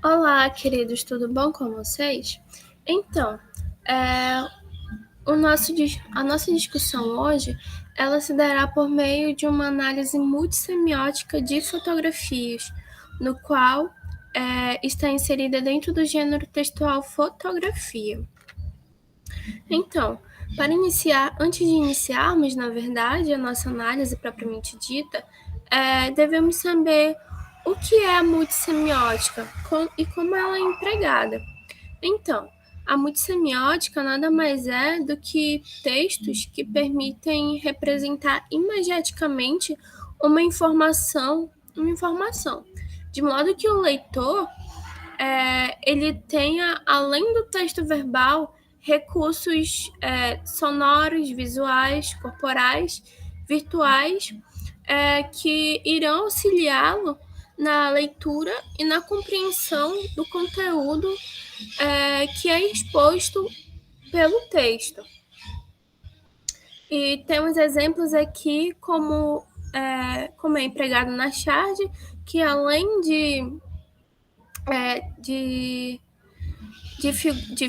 Olá, queridos, tudo bom com vocês? Então, é, a nossa discussão hoje, ela se dará por meio de uma análise multissemiótica de fotografias, no qual está inserida dentro do gênero textual fotografia. Então, antes de iniciarmos, na verdade, a nossa análise propriamente dita, devemos saber o que é a multissemiótica e como ela é empregada. Então, a multissemiótica nada mais é do que textos que permitem representar imageticamente uma informação, de modo que o leitor ele tenha, além do texto verbal, recursos sonoros, visuais, corporais, virtuais, que irão auxiliá-lo na leitura e na compreensão do conteúdo que é exposto pelo texto. E temos exemplos aqui como é empregado na charge, que além de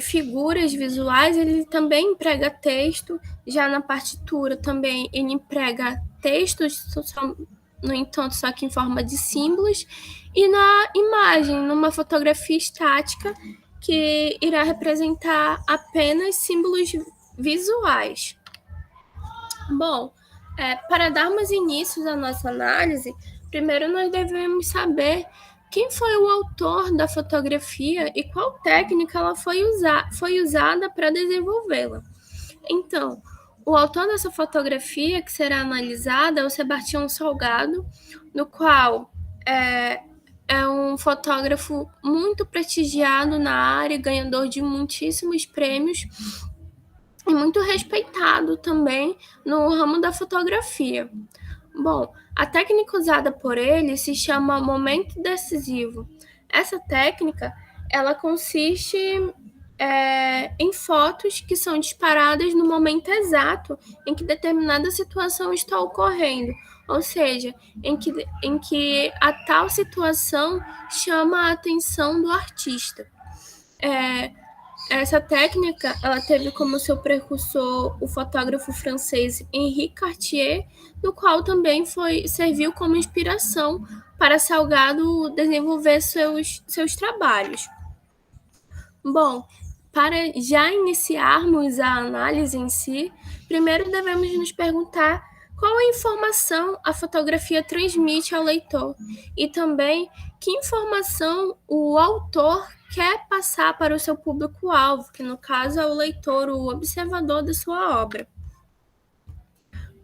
figuras visuais, ele também emprega texto. Já na partitura também ele emprega textos, no entanto, só que em forma de símbolos. E na imagem, numa fotografia estática, que irá representar apenas símbolos visuais. Bom, para darmos início à nossa análise, primeiro nós devemos saber quem foi o autor da fotografia e qual técnica ela foi usada para desenvolvê-la. Então, o autor dessa fotografia que será analisada é o Sebastião Salgado, no qual é um fotógrafo muito prestigiado na área, ganhador de muitíssimos prêmios e muito respeitado também no ramo da fotografia. Bom, a técnica usada por ele se chama momento decisivo. Essa técnica, ela consiste em fotos que são disparadas no momento exato em que determinada situação está ocorrendo, ou seja, em que a tal situação chama a atenção do artista. Essa técnica, ela teve como seu precursor o fotógrafo francês Henri Cartier, no qual também serviu como inspiração para Salgado desenvolver seus trabalhos. Bom, para já iniciarmos a análise em si, primeiro devemos nos perguntar qual a informação a fotografia transmite ao leitor e também que informação o autor quer passar para o seu público-alvo, que no caso é o leitor, o observador da sua obra.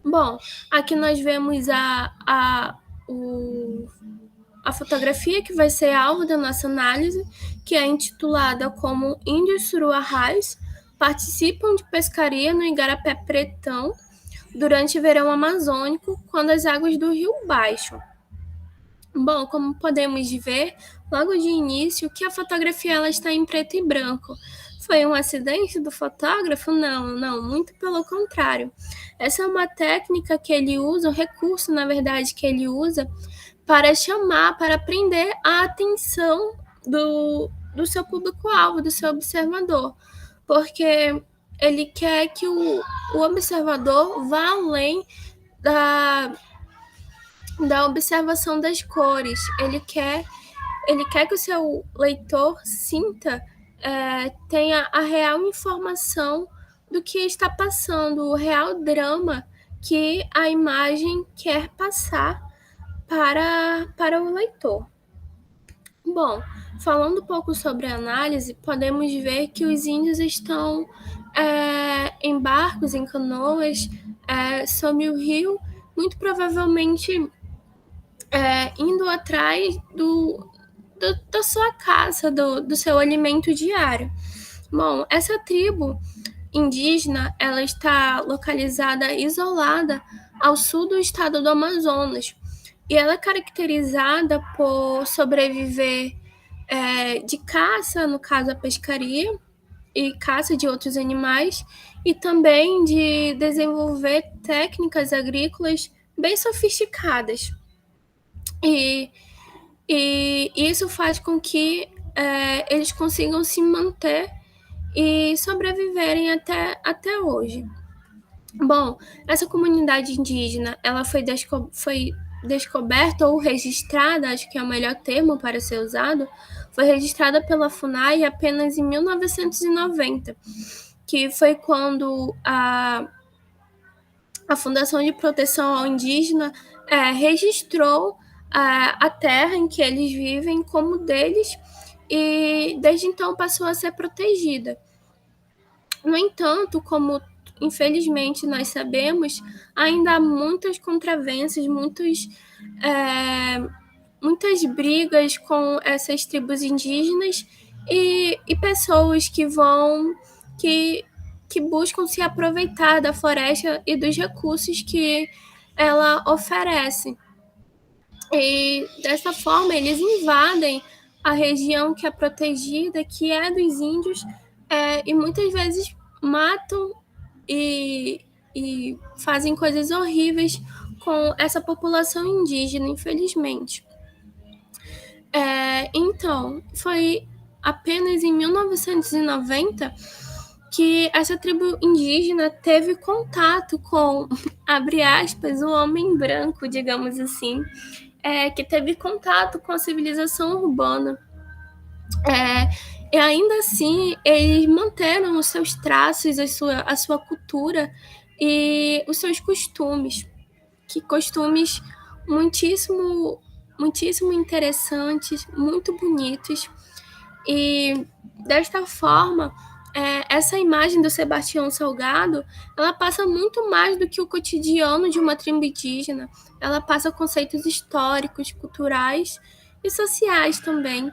Bom, aqui nós vemos a fotografia que vai ser alvo da nossa análise, que é intitulada como Índios Suruarrais participam de pescaria no Igarapé Pretão durante o verão amazônico, quando as águas do rio baixam. Bom, como podemos ver, logo de início, que a fotografia ela está em preto e branco. Foi um acidente do fotógrafo? Não, muito pelo contrário. Essa é uma técnica que ele usa, um recurso, na verdade, que ele usa para prender a atenção do seu público-alvo, do seu observador, porque ele quer que o observador vá além da observação das cores. Ele quer que o seu leitor tenha a real informação do que está passando, o real drama que a imagem quer passar para o leitor. Bom, falando um pouco sobre a análise, podemos ver que os índios estão em barcos, em canoas, sobre o rio, muito provavelmente indo atrás da sua caça, do seu alimento diário. Bom, essa tribo indígena, ela está localizada isolada ao sul do estado do Amazonas, e ela é caracterizada por sobreviver de caça, no caso a pescaria, e caça de outros animais, e também de desenvolver técnicas agrícolas bem sofisticadas. E isso faz com que eles consigam se manter e sobreviverem até hoje. Bom, essa comunidade indígena, ela foi descoberta ou registrada, acho que é o melhor termo para ser usado, foi registrada pela FUNAI apenas em 1990, que foi quando a Fundação de Proteção ao Indígena registrou a terra em que eles vivem como deles e desde então passou a ser protegida. No entanto, como infelizmente nós sabemos, ainda há muitas controvérsias, muitas brigas com essas tribos indígenas e pessoas que buscam se aproveitar da floresta e dos recursos que ela oferece. E dessa forma eles invadem a região que é protegida, que é dos índios, e muitas vezes matam e fazem coisas horríveis com essa população indígena, infelizmente. Então, foi apenas em 1990 que essa tribo indígena teve contato com, abre aspas, o homem branco, digamos assim, que teve contato com a civilização urbana. E ainda assim, eles manteram os seus traços, a sua cultura e os seus costumes, que costumes muitíssimo, muitíssimo interessantes, muito bonitos. E desta forma, essa imagem do Sebastião Salgado, ela passa muito mais do que o cotidiano de uma tribo indígena. Ela passa conceitos históricos, culturais e sociais também.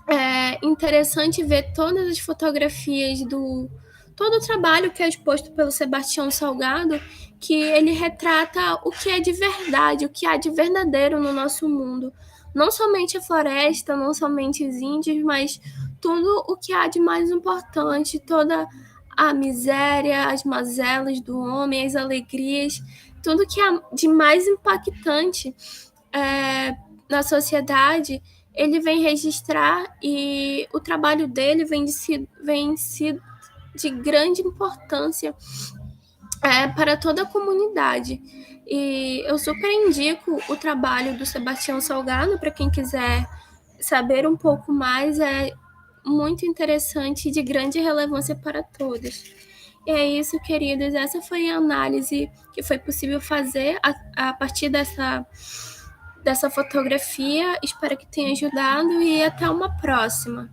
É interessante ver todas as fotografias todo o trabalho que é exposto pelo Sebastião Salgado, que ele retrata o que é de verdade, o que há de verdadeiro no nosso mundo. Não somente a floresta, não somente os índios, mas tudo o que há de mais importante, toda a miséria, as mazelas do homem, as alegrias, tudo que há de mais impactante na sociedade, ele vem registrar e o trabalho dele vem de grande importância para toda a comunidade. E eu super indico o trabalho do Sebastião Salgado para quem quiser saber um pouco mais, é muito interessante e de grande relevância para todos. E é isso, queridos. Essa foi a análise que foi possível fazer a partir dessa fotografia. Espero que tenha ajudado e até uma próxima.